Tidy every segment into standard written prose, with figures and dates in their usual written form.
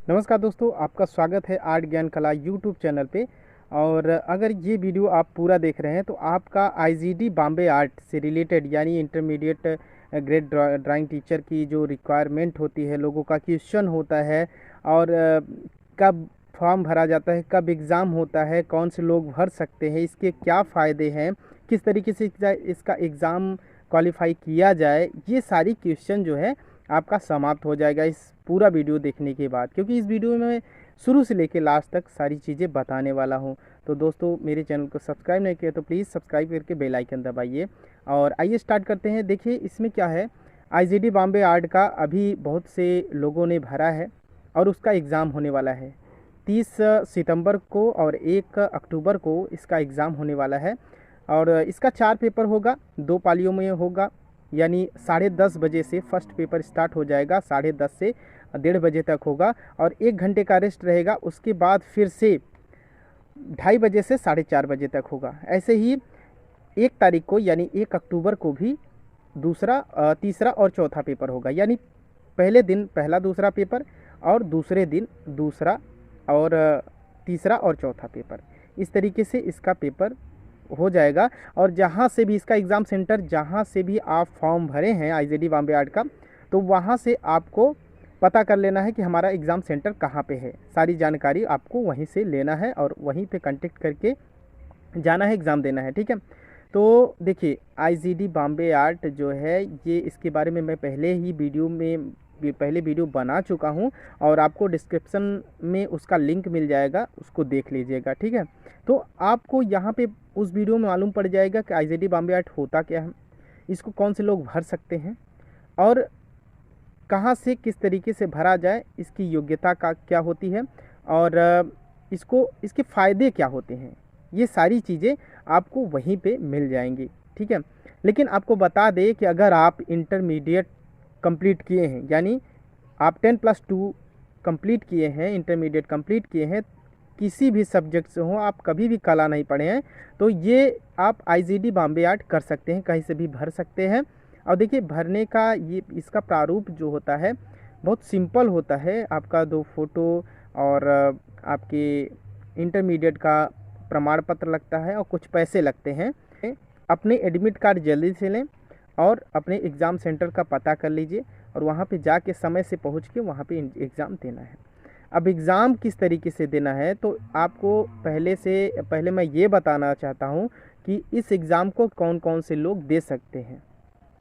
नमस्कार दोस्तों, आपका स्वागत है आर्ट ज्ञान कला यूट्यूब चैनल पे। और अगर ये वीडियो आप पूरा देख रहे हैं तो आपका आईजीडी बॉम्बे आर्ट से रिलेटेड यानी इंटरमीडिएट ग्रेड ड्राइंग टीचर की जो रिक्वायरमेंट होती है, लोगों का क्वेश्चन होता है और कब फॉर्म भरा जाता है, कब एग्ज़ाम होता है, कौन से लोग भर सकते हैं, इसके क्या फ़ायदे हैं, किस तरीके से इसका एग्ज़ाम क्वालिफाई किया जाए, ये सारी क्वेश्चन जो है आपका समाप्त हो जाएगा इस पूरा वीडियो देखने के बाद, क्योंकि इस वीडियो में मैं शुरू से लेकर लास्ट तक सारी चीज़ें बताने वाला हूं। तो दोस्तों, मेरे चैनल को सब्सक्राइब नहीं किया तो प्लीज़ सब्सक्राइब करके बेल आइकन दबाइए। और आइए स्टार्ट करते हैं। देखिए इसमें क्या है, आईजीडी बॉम्बे आर्ट का अभी बहुत से लोगों ने भरा है और उसका एग्ज़ाम होने वाला है 30 सितंबर को और 1 अक्टूबर को इसका एग्ज़ाम होने वाला है। और इसका 4 पेपर होगा, 2 पालियों में होगा, यानी 10:30 बजे से फर्स्ट पेपर स्टार्ट हो जाएगा, 10:30 से 1:30 बजे तक होगा और 1 घंटे का रेस्ट रहेगा। उसके बाद फिर से 2:30 बजे से 4:30 बजे तक होगा। ऐसे ही 1 तारीख को यानी 1 अक्टूबर को भी दूसरा, तीसरा और चौथा पेपर होगा, यानी पहले दिन पहला दूसरा पेपर और दूसरे दिन दूसरा और तीसरा और चौथा पेपर। इस तरीके से इसका पेपर हो जाएगा। और जहाँ से भी इसका एग्ज़ाम सेंटर, जहाँ से भी आप फॉर्म भरे हैं आईजीडी बॉम्बे आर्ट का, तो वहाँ से आपको पता कर लेना है कि हमारा एग्ज़ाम सेंटर कहाँ पे है। सारी जानकारी आपको वहीं से लेना है और वहीं पे कांटेक्ट करके जाना है, एग्ज़ाम देना है। ठीक है। तो देखिए आईजीडी बॉम्बे आर्ट जो है, ये इसके बारे में मैं पहले वीडियो बना चुका हूँ और आपको डिस्क्रिप्शन में उसका लिंक मिल जाएगा, उसको देख लीजिएगा। ठीक है। तो आपको यहाँ पे उस वीडियो में मालूम पड़ जाएगा कि आईजीडी बॉम्बे आर्ट होता क्या है, इसको कौन से लोग भर सकते हैं और कहाँ से किस तरीके से भरा जाए, इसकी योग्यता का क्या होती है और इसके फ़ायदे क्या होते हैं, ये सारी चीज़ें आपको वहीं पे मिल जाएंगी। ठीक है। लेकिन आपको बता दें कि अगर आप इंटरमीडिएट कंप्लीट किए हैं, यानी आप 10+2 कंप्लीट किए हैं, इंटरमीडिएट कंप्लीट किए हैं, किसी भी सब्जेक्ट से हो, आप कभी भी कला नहीं पढ़े हैं, तो ये आप आईजीडी बॉम्बे आर्ट कर सकते हैं, कहीं से भी भर सकते हैं। और देखिए भरने का ये इसका प्रारूप जो होता है बहुत सिंपल होता है। आपका 2 फोटो और आपके इंटरमीडिएट का प्रमाण पत्र लगता है और कुछ पैसे लगते हैं। अपने एडमिट कार्ड जल्दी से लें और अपने एग्ज़ाम सेंटर का पता कर लीजिए और वहाँ पे जाके समय से पहुँच के वहाँ पे एग्ज़ाम देना है। अब एग्ज़ाम किस तरीके से देना है, तो आपको पहले मैं ये बताना चाहता हूँ कि इस एग्ज़ाम को कौन कौन से लोग दे सकते हैं।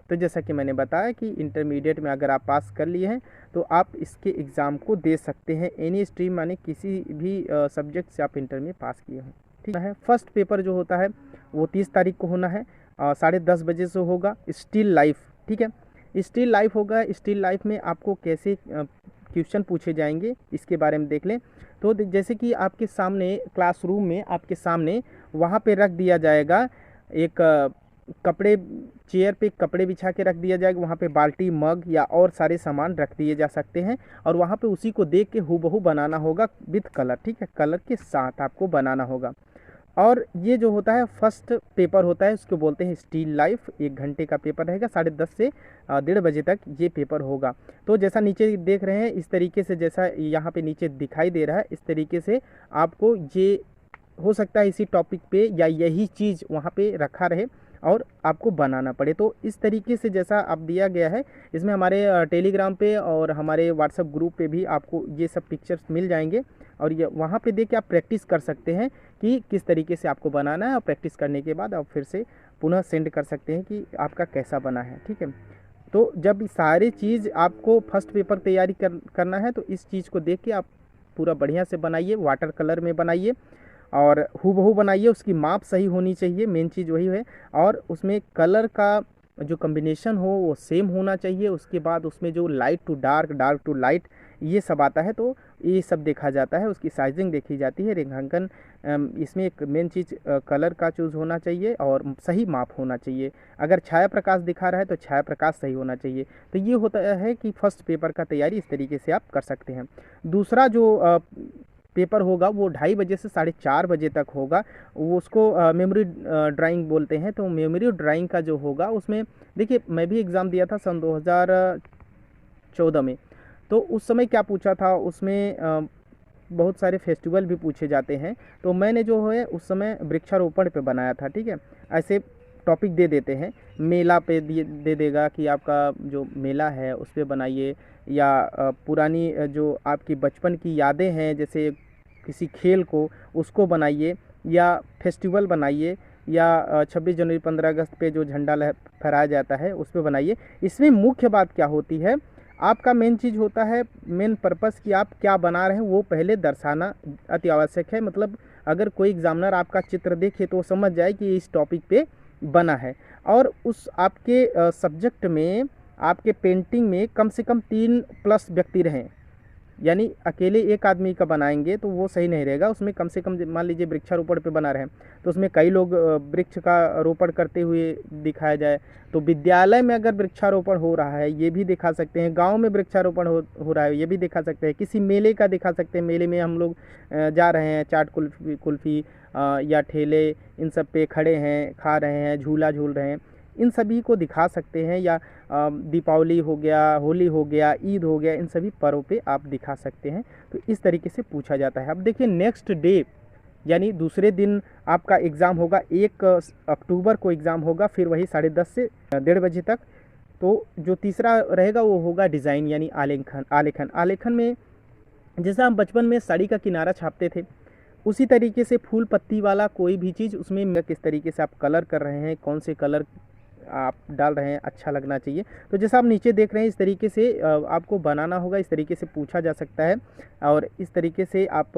तो जैसा कि मैंने बताया कि इंटरमीडिएट में अगर आप पास कर लिए हैं तो आप इसके एग्ज़ाम को दे सकते हैं, एनी स्ट्रीम माने किसी भी सब्जेक्ट से आप इंटर में पास किए हों। ठीक है। फर्स्ट पेपर जो होता है वो 30 तारीख को होना है, 10:30 बजे से होगा। स्टिल लाइफ, ठीक है, स्टिल लाइफ होगा। स्टिल लाइफ में आपको कैसे क्वेश्चन पूछे जाएंगे इसके बारे में देख लें। तो जैसे कि आपके सामने क्लासरूम में आपके सामने वहाँ पे रख दिया जाएगा एक कपड़े, चेयर पे कपड़े बिछा के रख दिया जाएगा, वहाँ पे बाल्टी, मग या और सारे सामान रख दिए जा सकते हैं और वहाँ पे उसी को देख के हूबहू बनाना होगा विद कलर। ठीक है, कलर के साथ आपको बनाना होगा। और ये जो होता है फर्स्ट पेपर होता है, उसको बोलते हैं स्टिल लाइफ। 1 घंटे का पेपर रहेगा, 10:30 से 1:30 बजे तक ये पेपर होगा। तो जैसा नीचे देख रहे हैं, इस तरीके से, जैसा यहाँ पे नीचे दिखाई दे रहा है, इस तरीके से आपको ये हो सकता है इसी टॉपिक पे या यही चीज़ वहाँ पे रखा रहे और आपको बनाना पड़े। तो इस तरीके से जैसा आप दिया गया है, इसमें हमारे टेलीग्राम पे और हमारे व्हाट्सएप ग्रुप पे भी आपको ये सब पिक्चर्स मिल जाएंगे और ये वहाँ पे देख के आप प्रैक्टिस कर सकते हैं कि किस तरीके से आपको बनाना है। और प्रैक्टिस करने के बाद आप फिर से पुनः सेंड कर सकते हैं कि आपका कैसा बना है। ठीक है। तो जब सारी चीज़ आपको फर्स्ट पेपर तैयारी करना है तो इस चीज़ को देख के आप पूरा बढ़िया से बनाइए, वाटर कलर में बनाइए और हूबहू बनाइए। उसकी माप सही होनी चाहिए, मेन चीज़ वही है। और उसमें कलर का जो कॉम्बिनेशन हो वो सेम होना चाहिए। उसके बाद उसमें जो light to dark, dark to light, ये सब आता है, तो ये सब देखा जाता है। उसकी साइजिंग देखी जाती है, रेखांकन। इसमें एक मेन चीज़ कलर का चूज़ होना चाहिए और सही माप होना चाहिए। अगर छाया प्रकाश दिखा रहा है तो छाया प्रकाश सही होना चाहिए। तो ये होता है कि फर्स्ट पेपर का तैयारी इस तरीके से आप कर सकते हैं। दूसरा जो पेपर होगा वो 2:30 बजे से 4:30 बजे तक होगा। वो उसको मेमोरी ड्राइंग बोलते हैं। तो मेमोरी ड्राइंग का जो होगा उसमें देखिए, मैं भी एग्ज़ाम दिया था सन 2014 में। तो उस समय क्या पूछा था उसमें बहुत सारे फेस्टिवल भी पूछे जाते हैं, तो मैंने जो है उस समय वृक्षारोपण पे बनाया था। ठीक है, ऐसे टॉपिक दे देते हैं, मेला पे दे देगा कि आपका जो मेला है उस पे बनाइए, या पुरानी जो आपकी बचपन की यादें हैं जैसे किसी खेल को उसको बनाइए, या फेस्टिवल बनाइए, या 26 जनवरी 15 अगस्त पे जो झंडा फहराया जाता है उस पे बनाइए। इसमें मुख्य बात क्या होती है, आपका मेन चीज़ होता है, मेन पर्पस कि आप क्या बना रहे हैं वो पहले दर्शाना अति आवश्यक है। मतलब अगर कोई एग्जामिनर आपका चित्र देखे तो समझ जाए कि इस टॉपिक पे बना है, और उस आपके सब्जेक्ट में, आपके पेंटिंग में कम से कम 3+ व्यक्ति रहें। यानी अकेले एक आदमी का बनाएंगे तो वो सही नहीं रहेगा, उसमें कम से कम मान लीजिए वृक्षारोपण पे बना रहे हैं तो उसमें कई लोग वृक्ष का रोपण करते हुए दिखाया जाए। तो विद्यालय में अगर वृक्षारोपण हो रहा है ये भी दिखा सकते हैं, गांव में वृक्षारोपण हो रहा है ये भी दिखा सकते हैं, किसी मेले का दिखा सकते हैं, मेले में हम लोग जा रहे हैं, चाट कुल्फ़ी या ठेले इन सब पे खड़े हैं, खा रहे हैं, झूला झूल रहे हैं, इन सभी को दिखा सकते हैं। या दीपावली हो गया, होली हो गया, ईद हो गया, इन सभी पर्व पे आप दिखा सकते हैं। तो इस तरीके से पूछा जाता है। अब देखिए नेक्स्ट डे यानी दूसरे दिन आपका एग्ज़ाम होगा, 1 अक्टूबर को एग्ज़ाम होगा, फिर वही 10:30 से 1:30 बजे तक। तो जो तीसरा रहेगा वो होगा डिज़ाइन यानी आलेखन में जैसा हम बचपन में साड़ी का किनारा छापते थे उसी तरीके से फूल पत्ती वाला कोई भी चीज़ उसमें किस तरीके से आप कलर कर रहे हैं, कौन से कलर आप डाल रहे हैं, अच्छा लगना चाहिए। तो जैसा आप नीचे देख रहे हैं इस तरीके से आपको बनाना होगा, इस तरीके से पूछा जा सकता है। और इस तरीके से आप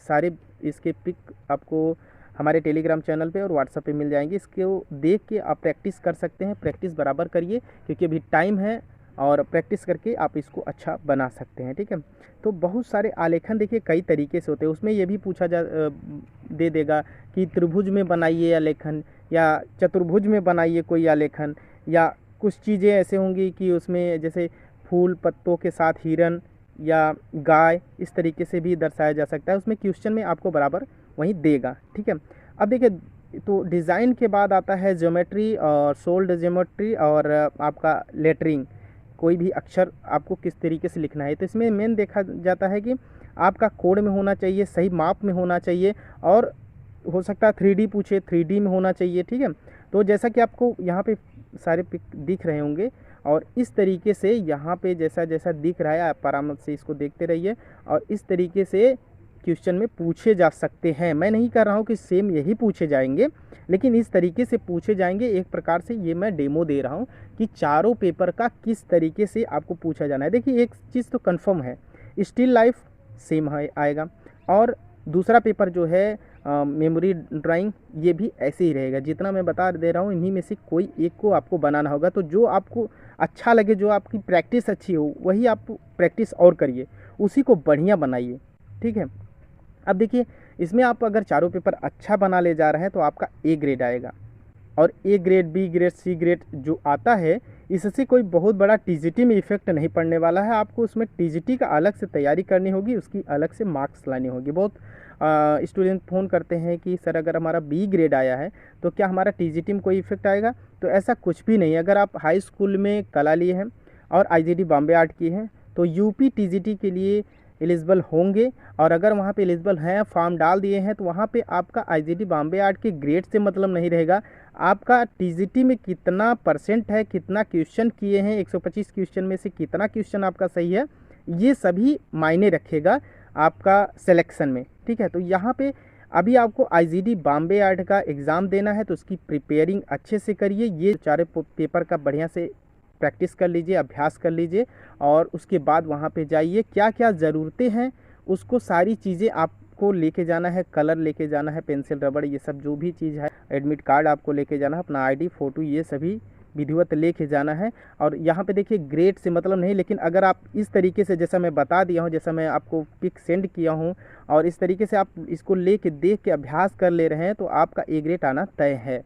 सारे इसके पिक आपको हमारे टेलीग्राम चैनल पे और व्हाट्सएप पे मिल जाएंगे। इसको देख के आप प्रैक्टिस कर सकते हैं, प्रैक्टिस बराबर करिए क्योंकि अभी टाइम है और प्रैक्टिस करके आप इसको अच्छा बना सकते हैं। ठीक है, तो बहुत सारे आलेखन देखिए कई तरीके से होते हैं, उसमें ये भी पूछा दे देगा कि त्रिभुज में बनाइए आलेखन या चतुर्भुज में बनाइए कोई आलेखन, या कुछ चीज़ें ऐसे होंगी कि उसमें जैसे फूल पत्तों के साथ हिरन या गाय, इस तरीके से भी दर्शाया जा सकता है। उसमें क्वेश्चन में आपको बराबर वहीं देगा। ठीक है, अब देखिए तो डिज़ाइन के बाद आता है ज्योमेट्री और सोल्ड ज्योमेट्री और आपका लेटरिंग, कोई भी अक्षर आपको किस तरीके से लिखना है। तो इसमें मेन देखा जाता है कि आपका कोड में होना चाहिए, सही माप में होना चाहिए, और हो सकता है 3D पूछे, 3D में होना चाहिए। ठीक है, तो जैसा कि आपको यहाँ पे सारे पिक दिख रहे होंगे और इस तरीके से यहाँ पे जैसा जैसा दिख रहा है आप आराम से इसको देखते रहिए, और इस तरीके से क्वेश्चन में पूछे जा सकते हैं। मैं नहीं कह रहा हूँ कि सेम यही पूछे जाएंगे, लेकिन इस तरीके से पूछे जाएंगे। एक प्रकार से ये मैं डेमो दे रहा हूँ कि चारों पेपर का किस तरीके से आपको पूछा जाना है। देखिए एक चीज़ तो कंफर्म है, स्टिल लाइफ सेम आएगा, और दूसरा पेपर जो है मेमोरी ड्राइंग, ये भी ऐसे ही रहेगा। जितना मैं बता दे रहा हूँ इन्हीं में से कोई एक को आपको बनाना होगा। तो जो आपको अच्छा लगे, जो आपकी प्रैक्टिस अच्छी हो, वही आप प्रैक्टिस और करिए, उसी को बढ़िया बनाइए। ठीक है, अब देखिए इसमें आप अगर चारों पेपर अच्छा बना ले जा रहे हैं तो आपका A ग्रेड आएगा, और A grade, B grade, C grade जो आता है इससे कोई बहुत बड़ा TGT में इफेक्ट नहीं पड़ने वाला है। आपको उसमें TGT का अलग से तैयारी करनी होगी, उसकी अलग से मार्क्स लानी होगी। बहुत स्टूडेंट फ़ोन करते हैं कि सर अगर हमारा B ग्रेड आया है तो क्या हमारा TGT में कोई इफेक्ट आएगा? तो ऐसा कुछ भी नहीं है। अगर आप हाई स्कूल में कला लिए हैं और IGD बॉम्बे आर्ट की हैं तो UP TGT के लिए एलिजिबल होंगे, और अगर वहाँ पे एलिजिबल हैं, फॉर्म डाल दिए हैं, तो वहाँ पे आपका IGD बॉम्बे आर्ट के ग्रेड से मतलब नहीं रहेगा, आपका TGT में कितना % है, कितना क्वेश्चन किए हैं, 125 क्वेश्चन में से कितना क्वेश्चन आपका सही है, ये सभी मायने रखेगा आपका सिलेक्शन में। ठीक है, तो यहाँ पे अभी आपको IGD बॉम्बे आर्ट का एग्ज़ाम देना है तो उसकी प्रिपेयरिंग अच्छे से करिए। ये चारे पेपर का बढ़िया से प्रैक्टिस कर लीजिए, अभ्यास कर लीजिए, और उसके बाद वहाँ पे जाइए। क्या क्या ज़रूरतें हैं उसको सारी चीज़ें आपको लेके जाना है, कलर लेके जाना है, पेंसिल रबड़, ये सब जो भी चीज़ है, एडमिट कार्ड आपको लेके जाना है, अपना ID फ़ोटो, ये सभी विधिवत लेके जाना है। और यहाँ पे देखिए ग्रेड से मतलब नहीं, लेकिन अगर आप इस तरीके से जैसा मैं बता दिया हूँ, जैसा मैं आपको पिक सेंड किया हूँ, और इस तरीके से आप इसको लेके देख के अभ्यास कर ले रहे हैं तो आपका A ग्रेड आना तय है।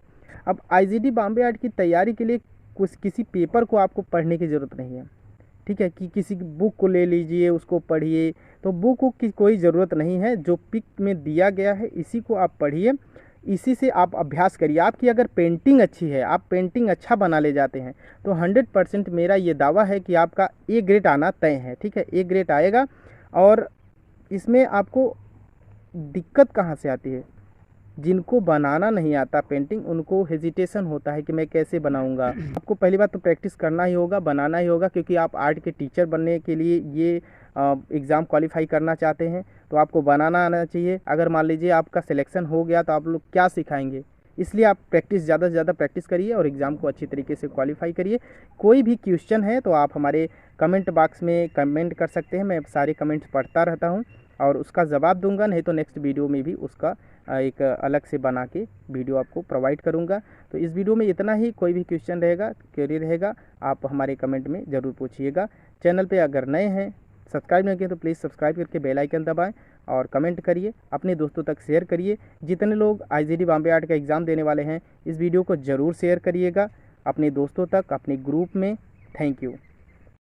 अब IGD बॉम्बे आर्ट की तैयारी के लिए किसी पेपर को आपको पढ़ने की ज़रूरत नहीं है। ठीक है, कि किसी बुक को ले लीजिए, उसको पढ़िए, तो बुक की कोई ज़रूरत नहीं है। जो पिक में दिया गया है इसी को आप पढ़िए। इसी से आप अभ्यास करिए। आपकी अगर पेंटिंग अच्छी है, आप पेंटिंग अच्छा बना ले जाते हैं, तो 100% मेरा ये दावा है कि आपका ए ग्रेड आना तय है। ठीक है, ए ग्रेड आएगा। और इसमें आपको दिक्कत कहाँ से आती है? जिनको बनाना नहीं आता पेंटिंग, उनको हेजिटेशन होता है कि मैं कैसे बनाऊंगा। आपको पहली बात तो प्रैक्टिस करना ही होगा, बनाना ही होगा, क्योंकि आप आर्ट के टीचर बनने के लिए ये एग्ज़ाम क्वालिफाई करना चाहते हैं, तो आपको बनाना आना चाहिए। अगर मान लीजिए आपका सिलेक्शन हो गया तो आप लोग क्या सिखाएंगे? इसलिए आप प्रैक्टिस ज़्यादा से ज़्यादा प्रैक्टिस करिए और एग्ज़ाम को अच्छी तरीके से क्वालिफाई करिए। कोई भी क्वेश्चन है तो आप हमारे कमेंट बॉक्स में कमेंट कर सकते हैं। मैं सारे कमेंट्स पढ़ता रहता हूँ और उसका जवाब दूंगा, नहीं तो नेक्स्ट वीडियो में भी उसका एक अलग से बना के वीडियो आपको प्रोवाइड करूंगा। तो इस वीडियो में इतना ही। कोई भी क्वेश्चन रहेगा, क्वेरी रहेगा, आप हमारे कमेंट में ज़रूर पूछिएगा। चैनल पे अगर नए हैं, सब्सक्राइब नहीं किए तो प्लीज़ सब्सक्राइब करके बेल आइकन दबाएं और कमेंट करिए, अपने दोस्तों तक शेयर करिए। जितने लोग IGD बॉम्बे आर्ट का एग्ज़ाम देने वाले हैं, इस वीडियो को ज़रूर शेयर करिएगा अपने दोस्तों तक, अपने ग्रुप में। Thank you.